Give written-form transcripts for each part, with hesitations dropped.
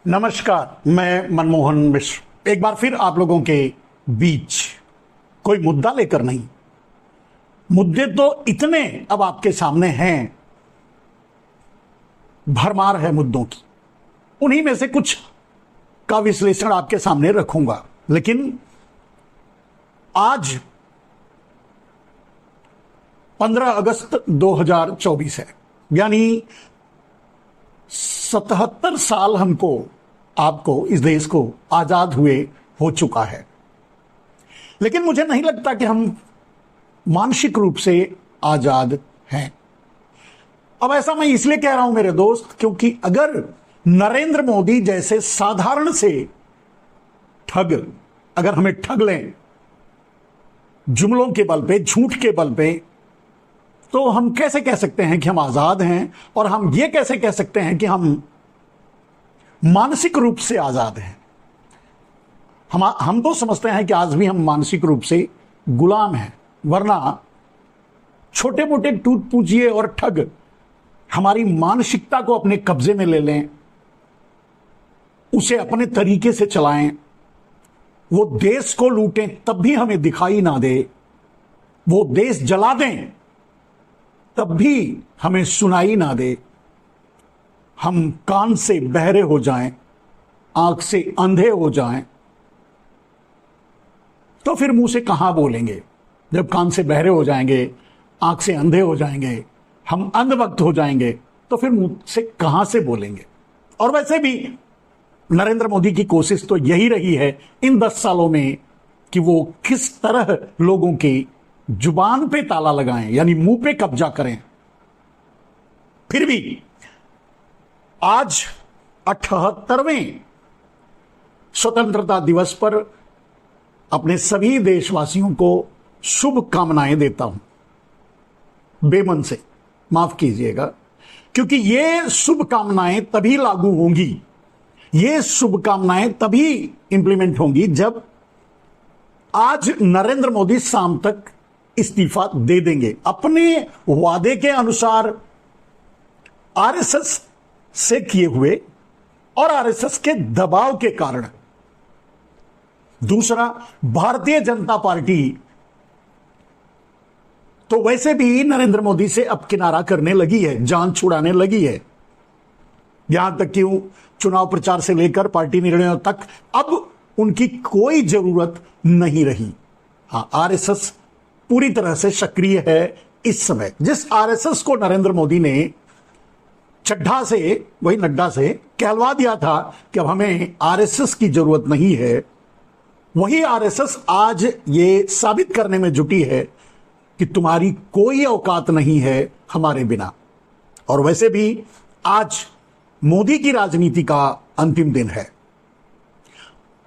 नमस्कार, मैं मनमोहन मिश्र एक बार फिर आप लोगों के बीच कोई मुद्दा लेकर नहीं। मुद्दे तो इतने अब आपके सामने हैं, भरमार है मुद्दों की। उन्हीं में से कुछ का विश्लेषण आपके सामने रखूंगा। लेकिन आज 15 अगस्त 2024 है, यानी 77 साल हमको, आपको, इस देश को आजाद हुए हो चुका है। लेकिन मुझे नहीं लगता कि हम मानसिक रूप से आजाद हैं। अब ऐसा मैं इसलिए कह रहा हूं मेरे दोस्त, क्योंकि अगर नरेंद्र मोदी जैसे साधारण से ठग अगर हमें ठग लें जुमलों के बल पे, झूठ के बल पे, तो हम कैसे कह सकते हैं कि हम आजाद हैं? और हम ये कैसे कह सकते हैं कि हम मानसिक रूप से आजाद हैं? हम तो समझते हैं कि आज भी हम मानसिक रूप से गुलाम हैं, वरना छोटे मोटे टूट पूजिए और ठग हमारी मानसिकता को अपने कब्जे में ले लें, उसे अपने तरीके से चलाएं, वो देश को लूटें तब भी हमें दिखाई ना दे, वो देश जला दें तब भी हमें सुनाई ना दे, हम कान से बहरे हो जाएं, आंख से अंधे हो जाएं, तो फिर मुंह से कहां बोलेंगे? जब कान से बहरे हो जाएंगे, आंख से अंधे हो जाएंगे, हम अंधभक्त हो जाएंगे, तो फिर मुंह से कहां से बोलेंगे? और वैसे भी नरेंद्र मोदी की कोशिश तो यही रही है इन 10 सालों में कि वो किस तरह लोगों की जुबान पे ताला लगाएं, यानी मुंह पे कब्जा करें। फिर भी आज 78वें स्वतंत्रता दिवस पर अपने सभी देशवासियों को शुभकामनाएं देता हूं, बेमन से, माफ कीजिएगा, क्योंकि ये शुभकामनाएं तभी लागू होंगी, ये शुभकामनाएं तभी इंप्लीमेंट होंगी जब आज नरेंद्र मोदी शाम तक इस्तीफा दे देंगे। अपने वादे के अनुसार आरएसएस से किए हुए और आरएसएस के दबाव के कारण। दूसरा, भारतीय जनता पार्टी तो वैसे भी नरेंद्र मोदी से अब किनारा करने लगी है, जान छुड़ाने लगी है। यहां तक कि चुनाव प्रचार से लेकर पार्टी निर्णयों तक अब उनकी कोई जरूरत नहीं रही। हां, आरएसएस पूरी तरह से सक्रिय है इस समय। जिस आरएसएस को नरेंद्र मोदी ने चड्ढा से, वही नड्डा से कहलवा दिया था कि अब हमें आरएसएस की जरूरत नहीं है, वही आरएसएस आज ये साबित करने में जुटी है कि तुम्हारी कोई औकात नहीं है हमारे बिना। और वैसे भी आज मोदी की राजनीति का अंतिम दिन है।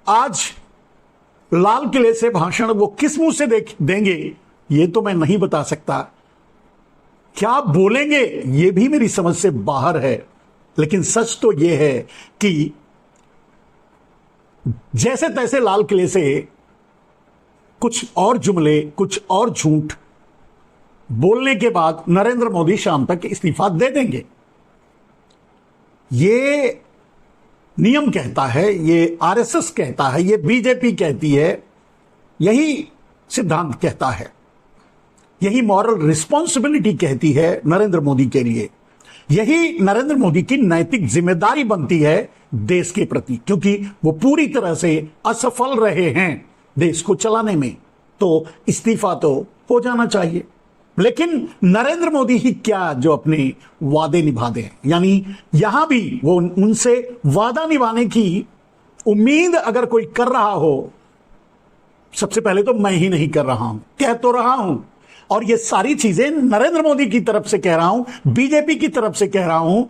आज लाल किले से भाषण वो किस मुंह से देंगे ये तो मैं नहीं बता सकता, क्या बोलेंगे ये भी मेरी समझ से बाहर है। लेकिन सच तो यह है कि जैसे तैसे लाल किले से कुछ और जुमले, कुछ और झूठ बोलने के बाद नरेंद्र मोदी शाम तक इस्तीफा दे देंगे। ये नियम कहता है, ये आरएसएस कहता है, ये बीजेपी कहती है, यही सिद्धांत कहता है, यही मॉरल रिस्पॉन्सिबिलिटी कहती है नरेंद्र मोदी के लिए। यही नरेंद्र मोदी की नैतिक जिम्मेदारी बनती है देश के प्रति, क्योंकि वो पूरी तरह से असफल रहे हैं देश को चलाने में। तो इस्तीफा तो हो जाना चाहिए। लेकिन नरेंद्र मोदी ही क्या जो अपने वादे निभा दें, यानी यहां भी वो उनसे वादा निभाने की उम्मीद अगर कोई कर रहा हो, सबसे पहले तो मैं ही नहीं कर रहा हूं, कह तो रहा हूं। और ये सारी चीजें नरेंद्र मोदी की तरफ से कह रहा हूं, बीजेपी की तरफ से कह रहा हूं।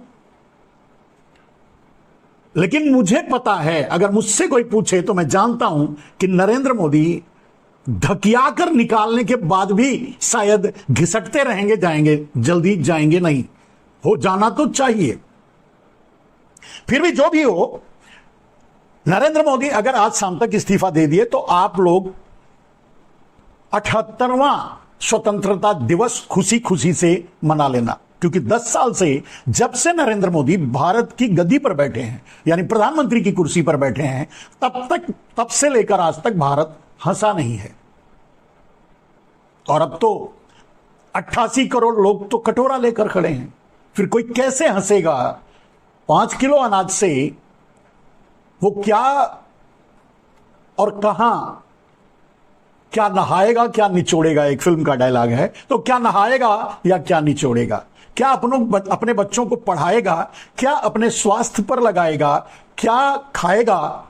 लेकिन मुझे पता है, अगर मुझसे कोई पूछे तो मैं जानता हूं कि नरेंद्र मोदी धकियाकर निकालने के बाद भी शायद घिसटते रहेंगे, जाएंगे, जल्दी जाएंगे नहीं। हो जाना तो चाहिए। फिर भी जो भी हो, नरेंद्र मोदी अगर आज शाम तक इस्तीफा दे दिए तो आप लोग 78वां स्वतंत्रता दिवस खुशी खुशी से मना लेना। क्योंकि 10 साल से जब से नरेंद्र मोदी भारत की गद्दी पर बैठे हैं, यानी प्रधानमंत्री की कुर्सी पर बैठे हैं, तब से लेकर आज तक भारत हंसा नहीं है। और अब तो 88 करोड़ लोग तो कटोरा लेकर खड़े हैं, फिर कोई कैसे हंसेगा? 5 किलो अनाज से वो क्या और कहां, क्या नहाएगा क्या निचोड़ेगा, एक फिल्म का डायलॉग है। तो क्या नहाएगा या क्या निचोड़ेगा? क्या अपने बच्चों को पढ़ाएगा, क्या अपने स्वास्थ्य पर लगाएगा, क्या खाएगा?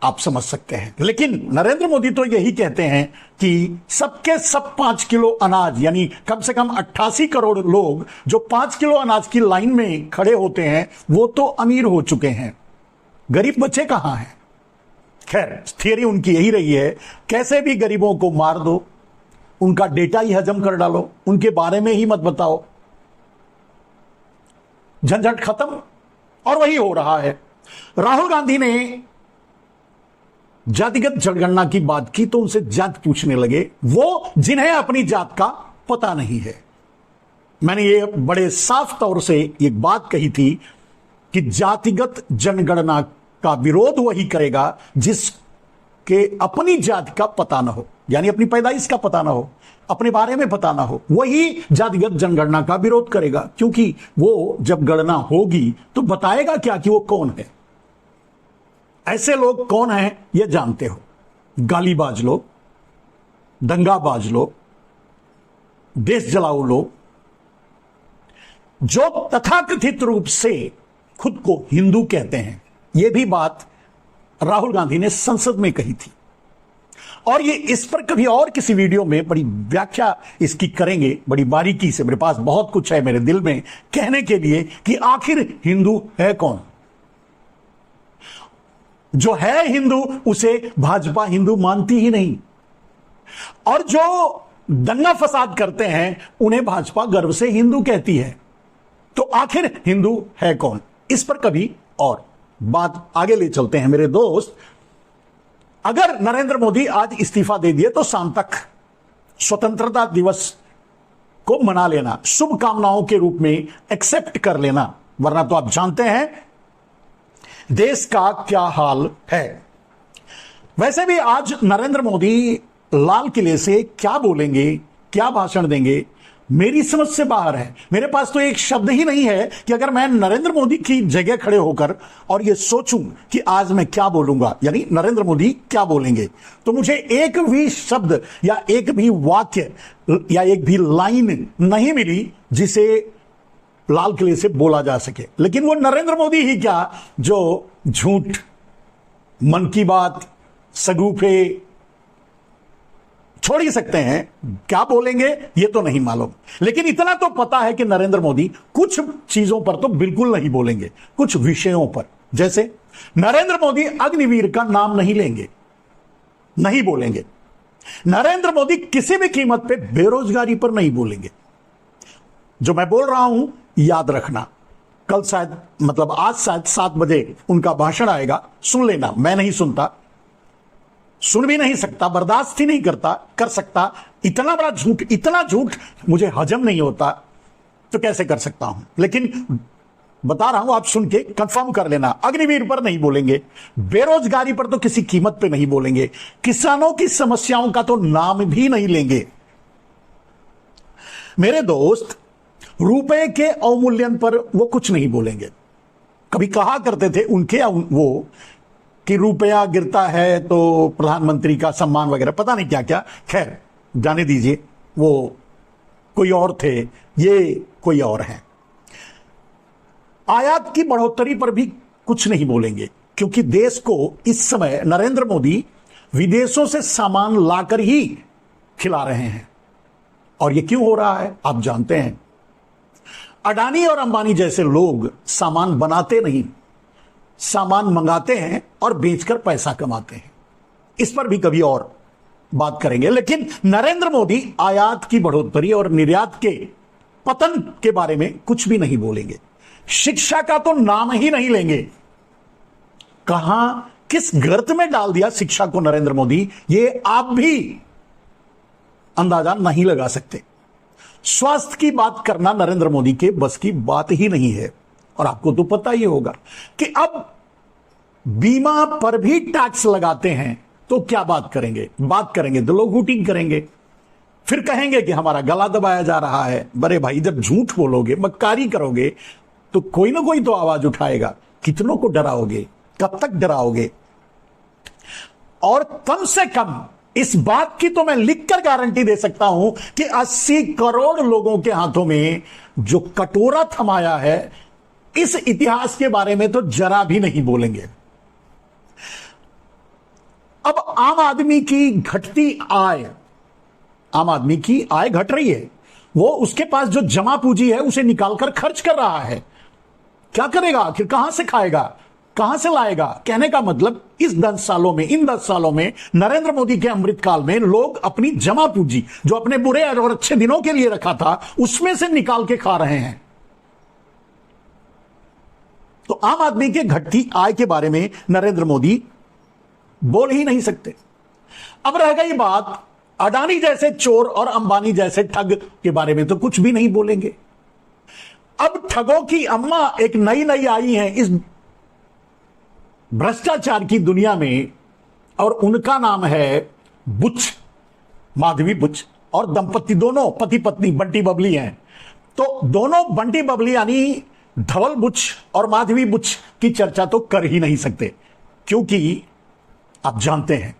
आप समझ सकते हैं। लेकिन नरेंद्र मोदी तो यही कहते हैं कि सबके सब 5 किलो अनाज, यानी कम से कम 88 करोड़ लोग जो 5 किलो अनाज की लाइन में खड़े होते हैं वो तो अमीर हो चुके हैं, गरीब बचे कहां हैं? खैर, थियरी उनकी यही रही है, कैसे भी गरीबों को मार दो, उनका डेटा ही हजम कर डालो, उनके बारे में ही मत बताओ, झंझट खत्म। और वही हो रहा है। राहुल गांधी ने जातिगत जनगणना की बात की तो उनसे जात पूछने लगे वो जिन्हें अपनी जात का पता नहीं है। मैंने ये बड़े साफ तौर से एक बात कही थी कि जातिगत जनगणना का विरोध वही करेगा जिसके अपनी जाति का पता ना हो, यानी अपनी पैदाइश का पता ना हो, अपने बारे में पता ना हो, वही जातिगत जनगणना का विरोध करेगा। क्योंकि वो जब गणना होगी तो बताएगा क्या कि वो कौन है। ऐसे लोग कौन हैं ये जानते हो, गालीबाज लोग, दंगाबाज लोग, देश जलाऊ लोग, जो तथाकथित रूप से खुद को हिंदू कहते हैं। यह भी बात राहुल गांधी ने संसद में कही थी और ये इस पर कभी और किसी वीडियो में बड़ी व्याख्या इसकी करेंगे, बड़ी बारीकी से। मेरे पास बहुत कुछ है मेरे दिल में कहने के लिए कि आखिर हिंदू है कौन। जो है हिंदू उसे भाजपा हिंदू मानती ही नहीं, और जो दंगा फसाद करते हैं उन्हें भाजपा गर्व से हिंदू कहती है। तो आखिर हिंदू है कौन, इस पर कभी और बात आगे ले चलते हैं मेरे दोस्त। अगर नरेंद्र मोदी आज इस्तीफा दे दिए तो शाम तक स्वतंत्रता दिवस को मना लेना, शुभकामनाओं के रूप में एक्सेप्ट कर लेना, वरना तो आप जानते हैं देश का क्या हाल है। वैसे भी आज नरेंद्र मोदी लाल किले से क्या बोलेंगे, क्या भाषण देंगे, मेरी समझ से बाहर है। मेरे पास तो एक शब्द ही नहीं है कि अगर मैं नरेंद्र मोदी की जगह खड़े होकर और ये सोचूं कि आज मैं क्या बोलूंगा, यानी नरेंद्र मोदी क्या बोलेंगे, तो मुझे एक भी शब्द या एक भी वाक्य या एक भी लाइन नहीं मिली जिसे लाल किले से बोला जा सके। लेकिन वो नरेंद्र मोदी ही क्या जो झूठ, मन की बात, सगुफे छोड़ ही सकते हैं, क्या बोलेंगे ये तो नहीं मालूम। लेकिन इतना तो पता है कि नरेंद्र मोदी कुछ चीजों पर तो बिल्कुल नहीं बोलेंगे, कुछ विषयों पर। जैसे नरेंद्र मोदी अग्निवीर का नाम नहीं लेंगे, नहीं बोलेंगे। नरेंद्र मोदी किसी भी कीमत पे बेरोजगारी पर नहीं बोलेंगे। जो मैं बोल रहा हूं याद रखना, कल शायद, मतलब आज शायद 7 बजे उनका भाषण आएगा, सुन लेना। मैं नहीं सुनता, सुन भी नहीं सकता, बर्दाश्त ही नहीं कर सकता। इतना बड़ा झूठ, इतना झूठ मुझे हजम नहीं होता, तो कैसे कर सकता हूं। लेकिन बता रहा हूं, आप सुन के कंफर्म कर लेना, अग्निवीर पर नहीं बोलेंगे, बेरोजगारी पर तो किसी कीमत पे नहीं बोलेंगे, किसानों की समस्याओं का तो नाम भी नहीं लेंगे। मेरे दोस्त, रुपए के अवमूल्यन पर वो कुछ नहीं बोलेंगे। कभी कहा करते थे उनके वो कि रुपया गिरता है तो प्रधानमंत्री का सम्मान वगैरह, पता नहीं क्या क्या। खैर जाने दीजिए, वो कोई और थे, ये कोई और हैं। आयात की बढ़ोतरी पर भी कुछ नहीं बोलेंगे, क्योंकि देश को इस समय नरेंद्र मोदी विदेशों से सामान लाकर ही खिला रहे हैं। और ये क्यों हो रहा है आप जानते हैं। अडानी और अंबानी जैसे लोग सामान बनाते नहीं, सामान मंगाते हैं और बेचकर पैसा कमाते हैं। इस पर भी कभी और बात करेंगे। लेकिन नरेंद्र मोदी आयात की बढ़ोतरी और निर्यात के पतन के बारे में कुछ भी नहीं बोलेंगे। शिक्षा का तो नाम ही नहीं लेंगे। कहां, किस गर्त में डाल दिया शिक्षा को नरेंद्र मोदी, ये आप भी अंदाजा नहीं लगा सकते। स्वास्थ्य की बात करना नरेंद्र मोदी के बस की बात ही नहीं है। और आपको तो पता ही होगा कि अब बीमा पर भी टैक्स लगाते हैं, तो क्या बात करेंगे तो लोग हूटिंग करेंगे, फिर कहेंगे कि हमारा गला दबाया जा रहा है। बड़े भाई, जब झूठ बोलोगे, मक्कारी करोगे, तो कोई ना कोई तो आवाज उठाएगा। कितनों को डराओगे, कब तक डराओगे? और कम से कम इस बात की तो मैं लिखकर गारंटी दे सकता हूं कि 80 करोड़ लोगों के हाथों में जो कटोरा थमाया है, इस इतिहास के बारे में तो जरा भी नहीं बोलेंगे। अब आम आदमी की घटती आय, आम आदमी की आय घट रही है, वो उसके पास जो जमा पूंजी है उसे निकालकर खर्च कर रहा है। क्या करेगा आखिर? कहां से खाएगा, कहां से लाएगा? कहने का मतलब इन 10 सालों में नरेंद्र मोदी के अमृतकाल में लोग अपनी जमा पूंजी, जो अपने बुरे और अच्छे दिनों के लिए रखा था, उसमें से निकाल के खा रहे हैं। तो आम आदमी के घटती आय के बारे में नरेंद्र मोदी बोल ही नहीं सकते। अब रह गई बात अडानी जैसे चोर और अंबानी जैसे ठग के बारे में, तो कुछ भी नहीं बोलेंगे। अब ठगों की अम्मा एक नई आई हैं इस भ्रष्टाचार की दुनिया में, और उनका नाम है बुच, माधवी बुच। और दंपति दोनों पति पत्नी बंटी बबली हैं। तो दोनों बंटी बबली यानी धवल बुच और माधवी बुच की चर्चा तो कर ही नहीं सकते, क्योंकि आप जानते हैं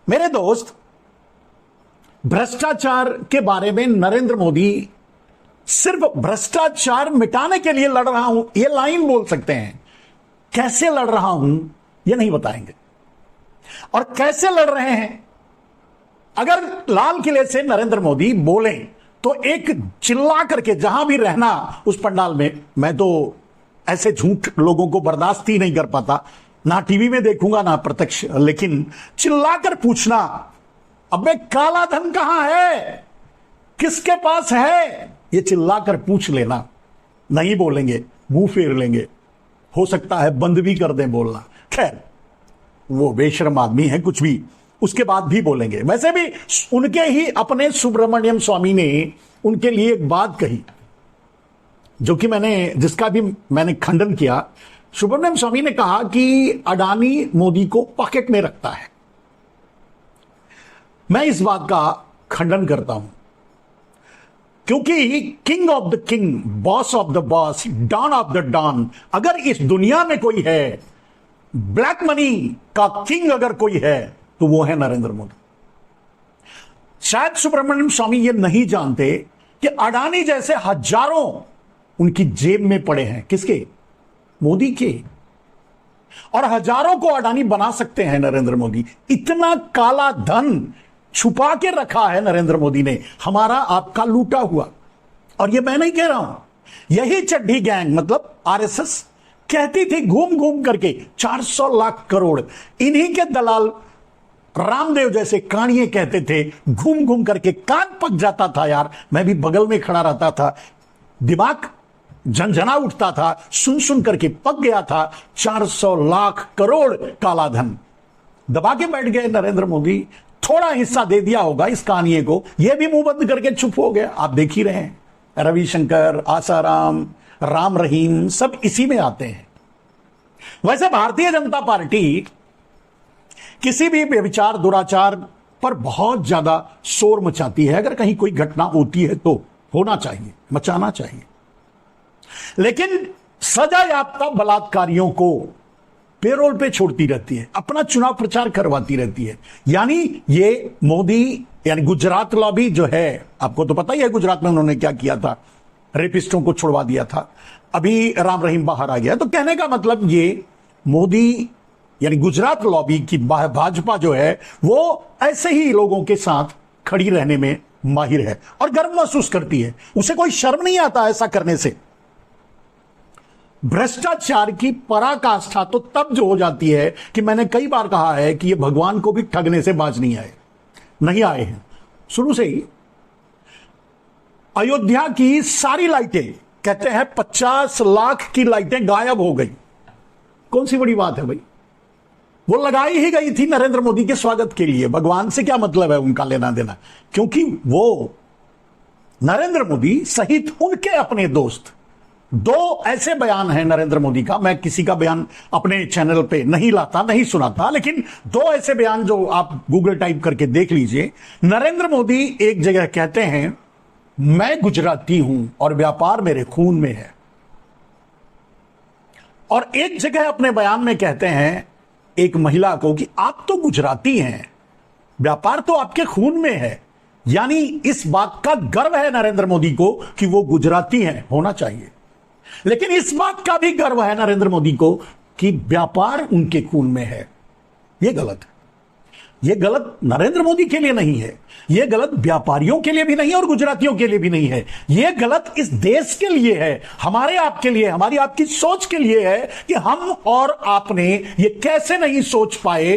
मेरे दोस्त, भ्रष्टाचार के बारे में नरेंद्र मोदी सिर्फ भ्रष्टाचार मिटाने के लिए लड़ रहा हूं ये लाइन बोल सकते हैं। कैसे लड़ रहा हूं ये नहीं बताएंगे, और कैसे लड़ रहे हैं अगर लाल किले से नरेंद्र मोदी बोले तो एक चिल्ला करके, जहां भी रहना उस पंडाल में, मैं तो ऐसे झूठ लोगों को बर्दाश्त ही नहीं कर पाता, ना टीवी में देखूंगा ना प्रत्यक्ष, लेकिन चिल्लाकर पूछना, अबे काला धन कहां है, किसके पास है, ये चिल्लाकर पूछ लेना। नहीं बोलेंगे, मुंह फेर लेंगे, हो सकता है बंद भी कर दें बोलना। खैर, वो बेशर्म आदमी है, कुछ भी उसके बाद भी बोलेंगे। वैसे भी उनके ही अपने सुब्रमण्यम स्वामी ने उनके लिए एक बात कही, जो कि जिसका भी मैंने खंडन किया। सुब्रमण्यम स्वामी ने कहा कि अडानी मोदी को पॉकेट में रखता है। मैं इस बात का खंडन करता हूं, क्योंकि king of the king, boss of the boss, don of the don, अगर इस दुनिया में कोई है, ब्लैक मनी का किंग अगर कोई है, तो वो है नरेंद्र मोदी। शायद सुब्रमण्यम स्वामी ये नहीं जानते कि अडानी जैसे हजारों उनकी जेब में पड़े हैं। किसके? मोदी के। और हजारों को अडानी बना सकते हैं नरेंद्र मोदी। इतना काला धन छुपा के रखा है नरेंद्र मोदी ने, हमारा आपका लूटा हुआ। और ये मैं नहीं कह रहा हूं, यही चड्ढी गैंग मतलब आरएसएस कहती थी घूम घूम करके 400 लाख करोड़। इन्हीं के दलाल रामदेव जैसे कानिए कहते थे, घूम घूम करके कान पक जाता था यार। मैं भी बगल में खड़ा रहता था, दिमाग झंझना उठता था, सुन सुन करके पक गया था। 400 लाख करोड़ काला धन दबा के बैठ गए नरेंद्र मोदी। थोड़ा हिस्सा दे दिया होगा इस कहानी को, यह भी मुंह बंद करके चुप हो गया। आप देख ही रहे हैं, रविशंकर, आसाराम, राम रहीम सब इसी में आते हैं। वैसे भारतीय जनता पार्टी किसी भी व्यभिचार दुराचार पर बहुत ज्यादा शोर मचाती है। अगर कहीं कोई घटना होती है तो होना चाहिए, मचाना चाहिए, लेकिन सजा याफ्ता बलात्कारियों को पेरोल पे छोड़ती रहती है, अपना चुनाव प्रचार करवाती रहती है। यानी ये मोदी, यानी गुजरात लॉबी जो है, आपको तो पता ही है गुजरात में उन्होंने क्या किया था, रेपिस्टों को छुड़वा दिया था। अभी राम रहीम बाहर आ गया। तो कहने का मतलब ये मोदी यानी गुजरात लॉबी की भाजपा जो है वो ऐसे ही लोगों के साथ खड़ी रहने में माहिर है और गर्व महसूस करती है। उसे कोई शर्म नहीं आता ऐसा करने से। भ्रष्टाचार की पराकाष्ठा तो तब जो हो जाती है कि मैंने कई बार कहा है कि ये भगवान को भी ठगने से बाज नहीं आए हैं शुरू से ही। अयोध्या की सारी लाइटें, कहते हैं 50 लाख की लाइटें गायब हो गई। कौन सी बड़ी बात है भाई, वो लगाई ही गई थी नरेंद्र मोदी के स्वागत के लिए। भगवान से क्या मतलब है उनका लेना देना, क्योंकि वो नरेंद्र मोदी सहित उनके अपने दोस्त, दो ऐसे बयान हैं नरेंद्र मोदी का, मैं किसी का बयान अपने चैनल पे नहीं लाता, नहीं सुनाता, लेकिन दो ऐसे बयान जो आप गूगल टाइप करके देख लीजिए। नरेंद्र मोदी एक जगह कहते हैं, मैं गुजराती हूं और व्यापार मेरे खून में है, और एक जगह अपने बयान में कहते हैं एक महिला को कि आप तो गुजराती हैं, व्यापार तो आपके खून में है। यानी इस बात का गर्व है नरेंद्र मोदी को कि वो गुजराती हैं, होना चाहिए, लेकिन इस बात का भी गर्व है नरेंद्र मोदी को कि व्यापार उनके खून में है। यह गलत है। यह गलत नरेंद्र मोदी के लिए नहीं है, यह गलत व्यापारियों के लिए भी नहीं है और गुजरातियों के लिए भी नहीं है। यह गलत इस देश के लिए है, हमारे आपके लिए, हमारी आपकी सोच के लिए है कि हम और आपने ये कैसे नहीं सोच पाए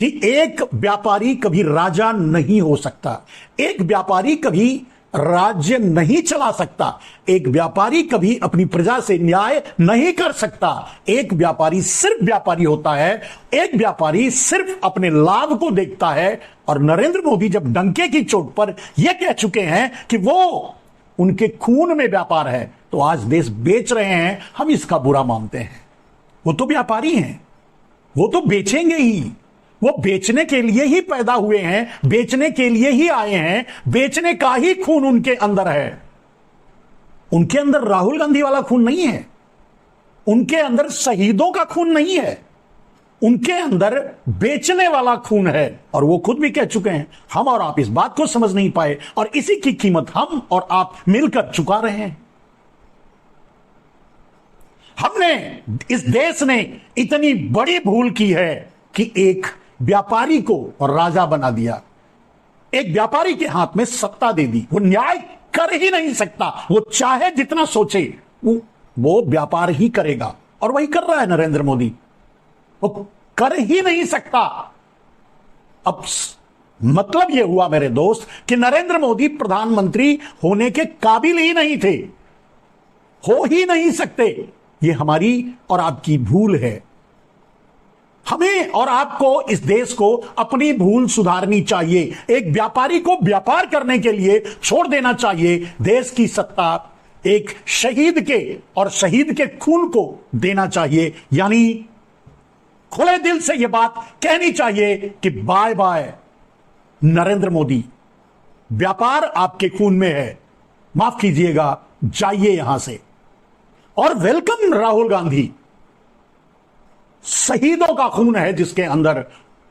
कि एक व्यापारी कभी राजा नहीं हो सकता, एक व्यापारी कभी राज्य नहीं चला सकता, एक व्यापारी कभी अपनी प्रजा से न्याय नहीं कर सकता। एक व्यापारी सिर्फ व्यापारी होता है, एक व्यापारी सिर्फ अपने लाभ को देखता है। और नरेंद्र मोदी जब डंके की चोट पर यह कह चुके हैं कि वो उनके खून में व्यापार है, तो आज देश बेच रहे हैं, हम इसका बुरा मानते हैं। वो तो व्यापारी हैं, वो तो बेचेंगे ही, वो बेचने के लिए ही पैदा हुए हैं, बेचने के लिए ही आए हैं, बेचने का ही खून उनके अंदर है। उनके अंदर राहुल गांधी वाला खून नहीं है, उनके अंदर शहीदों का खून नहीं है, उनके अंदर बेचने वाला खून है। और वो खुद भी कह चुके हैं, हम और आप इस बात को समझ नहीं पाए और इसी की कीमत हम और आप मिलकर चुका रहे हैं। हमने, इस देश ने इतनी बड़ी भूल की है कि एक व्यापारी को राजा बना दिया, एक व्यापारी के हाथ में सत्ता दे दी। वो न्याय कर ही नहीं सकता, वो चाहे जितना सोचे वो व्यापार ही करेगा, और वही कर रहा है नरेंद्र मोदी। वो कर ही नहीं सकता। अब मतलब यह हुआ मेरे दोस्त कि नरेंद्र मोदी प्रधानमंत्री होने के काबिल ही नहीं थे, हो ही नहीं सकते। ये हमारी और आपकी भूल है। हमें और आपको, इस देश को अपनी भूल सुधारनी चाहिए। एक व्यापारी को व्यापार करने के लिए छोड़ देना चाहिए। देश की सत्ता एक शहीद के और शहीद के खून को देना चाहिए। यानी खुले दिल से यह बात कहनी चाहिए कि बाय बाय नरेंद्र मोदी, व्यापार आपके खून में है, माफ कीजिएगा, जाइए यहां से। और वेलकम राहुल गांधी, शहीदों का खून है जिसके अंदर,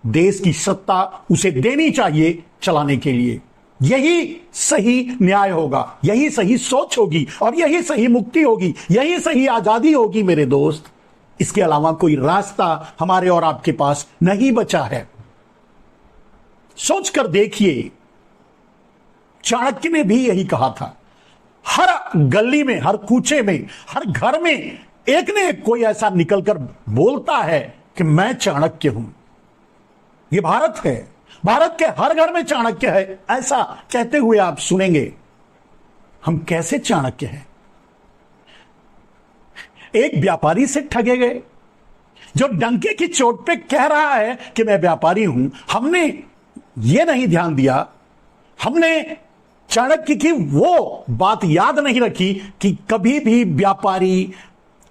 देश की सत्ता उसे देनी चाहिए चलाने के लिए। यही सही न्याय होगा, यही सही सोच होगी, और यही सही मुक्ति होगी, यही सही आजादी होगी मेरे दोस्त। इसके अलावा कोई रास्ता हमारे और आपके पास नहीं बचा है। सोचकर देखिए, चाणक्य ने भी यही कहा था। हर गली में, हर कूचे में, हर घर में एक ने एक कोई ऐसा निकलकर बोलता है कि मैं चाणक्य हूं। यह भारत है, भारत के हर घर में चाणक्य है, ऐसा कहते हुए आप सुनेंगे। हम कैसे चाणक्य हैं? एक व्यापारी से ठगे गए जो डंके की चोट पे कह रहा है कि मैं व्यापारी हूं। हमने यह नहीं ध्यान दिया, हमने चाणक्य की वो बात याद नहीं रखी कि कभी भी व्यापारी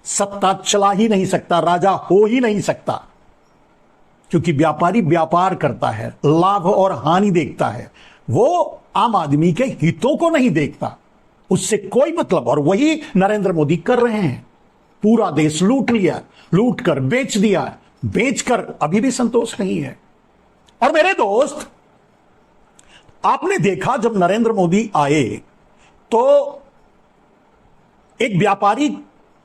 सत्ता चला ही नहीं सकता, राजा हो ही नहीं सकता, क्योंकि व्यापारी व्यापार करता है, लाभ और हानि देखता है, वो आम आदमी के हितों को नहीं देखता, उससे कोई मतलब। और वही नरेंद्र मोदी कर रहे हैं। पूरा देश लूट लिया, लूट कर बेच दिया, बेचकर अभी भी संतोष नहीं है। और मेरे दोस्त, आपने देखा जब नरेंद्र मोदी आए तो एक व्यापारी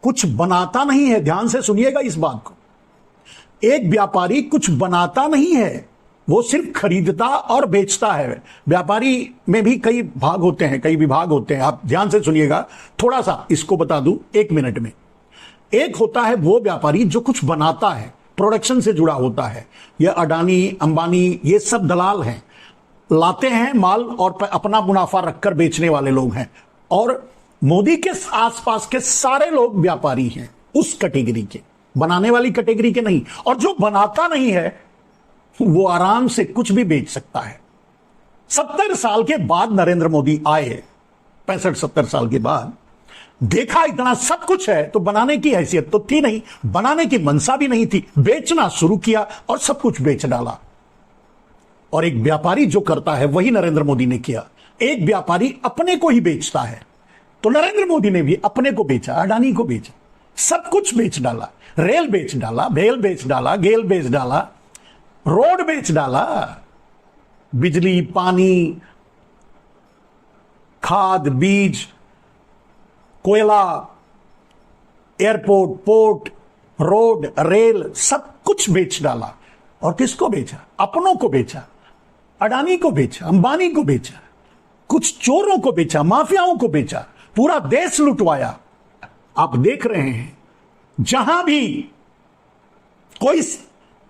कुछ बनाता नहीं है। ध्यान से सुनिएगा इस बात को। एक व्यापारी कुछ बनाता नहीं है, वो सिर्फ खरीदता और बेचता है। व्यापारी में भी कई भाग होते हैं, कई विभाग होते हैं। आप ध्यान से सुनिएगा, थोड़ा सा इसको बता दूं 1 मिनट में। एक होता है वो व्यापारी जो कुछ बनाता है, प्रोडक्शन से जुड़ा होता है। ये अडानी, अंबानी, ये सब दलाल हैं, लाते हैं माल और अपना मुनाफा रखकर बेचने वाले लोग हैं। और मोदी के आसपास के सारे लोग व्यापारी हैं, उस कैटेगरी के, बनाने वाली कैटेगरी के नहीं। और जो बनाता नहीं है वो आराम से कुछ भी बेच सकता है। 70 साल के बाद नरेंद्र मोदी आए 65-70 साल के बाद देखा इतना सब कुछ है तो बनाने की हैसियत तो थी नहीं, बनाने की मनसा भी नहीं थी, बेचना शुरू किया और सब कुछ बेच डाला। और एक व्यापारी जो करता है वही नरेंद्र मोदी ने किया। एक व्यापारी अपने को ही बेचता है, तो नरेंद्र मोदी ने भी अपने को बेचा, अडानी को बेचा, सब कुछ बेच डाला। रेल बेच डाला, भेल बेच डाला, गेल बेच डाला, रोड बेच डाला, बिजली, पानी, खाद, बीज, कोयला, एयरपोर्ट, पोर्ट, रोड, रेल, सब कुछ बेच डाला। और किसको बेचा? अपनों को बेचा, अडानी को बेचा, अंबानी को बेचा, कुछ चोरों को बेचा, माफियाओं को बेचा, पूरा देश लुटवाया। आप देख रहे हैं जहां भी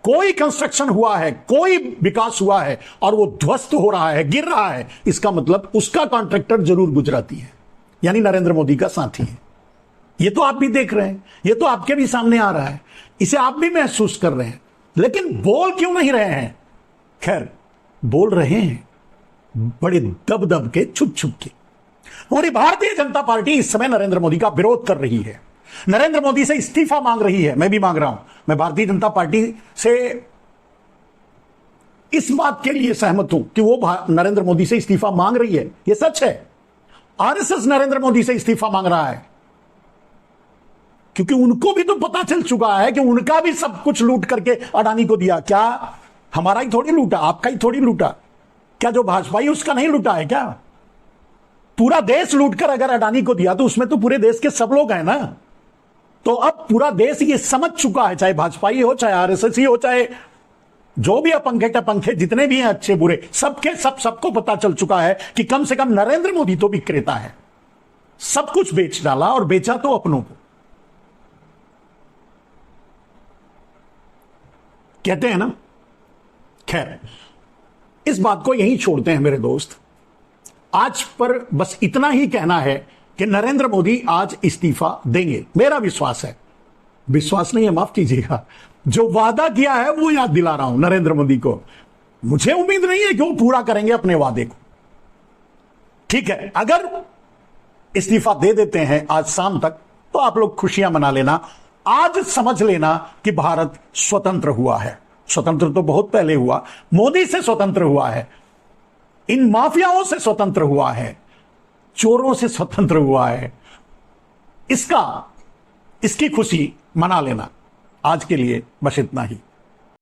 कोई कंस्ट्रक्शन हुआ है, कोई विकास हुआ है और वो ध्वस्त हो रहा है, गिर रहा है, इसका मतलब उसका कॉन्ट्रैक्टर जरूर गुजराती है, यानी नरेंद्र मोदी का साथी है। ये तो आप भी देख रहे हैं, ये तो आपके भी सामने आ रहा है, इसे आप भी महसूस कर रहे हैं, लेकिन बोल क्यों नहीं रहे हैं? खैर, बोल रहे हैं बड़े दब दब के, छुप छुप के। और भारतीय जनता पार्टी इस समय नरेंद्र मोदी का विरोध कर रही है, नरेंद्र मोदी से इस्तीफा मांग रही है। मैं भी मांग रहा हूं। मैं भारतीय जनता पार्टी से इस बात के लिए सहमत हूं कि वो नरेंद्र मोदी से इस्तीफा मांग रही है, यह सच है। आरएसएस नरेंद्र मोदी से इस्तीफा मांग रहा है क्योंकि उनको भी तो पता चल चुका है कि उनका भी सब कुछ लूट करके अडानी को दिया। क्या हमारा ही थोड़ी लूटा, आपका ही थोड़ी लूटा? क्या जो भाजपा ही उसका नहीं लूटा है क्या? पूरा देश लूटकर अगर अडानी को दिया तो उसमें तो पूरे देश के सब लोग हैं ना। तो अब पूरा देश ये समझ चुका है, चाहे भाजपा ही हो, चाहे आरएसएस ही हो, चाहे जो भी अपंखे टपंखे जितने भी हैं, अच्छे बुरे, सबको पता चल चुका है कि कम से कम नरेंद्र मोदी तो विक्रेता है। सब कुछ बेच डाला और बेचा तो अपनों को। कहते हैं ना। खैर, इस बात को यहीं छोड़ते हैं मेरे दोस्त। आज पर बस इतना ही कहना है कि नरेंद्र मोदी आज इस्तीफा देंगे, मेरा विश्वास है। विश्वास नहीं है, माफ कीजिएगा, जो वादा किया है वो याद दिला रहा हूं नरेंद्र मोदी को। मुझे उम्मीद नहीं है कि वो पूरा करेंगे अपने वादे को। ठीक है, अगर इस्तीफा दे देते हैं आज शाम तक तो आप लोग खुशियां मना लेना। आज समझ लेना कि भारत स्वतंत्र हुआ है। स्वतंत्र तो बहुत पहले हुआ, मोदी से स्वतंत्र हुआ है, इन माफियाओं से स्वतंत्र हुआ है, चोरों से स्वतंत्र हुआ है। इसकी खुशी मना लेना। आज के लिए बस इतना ही।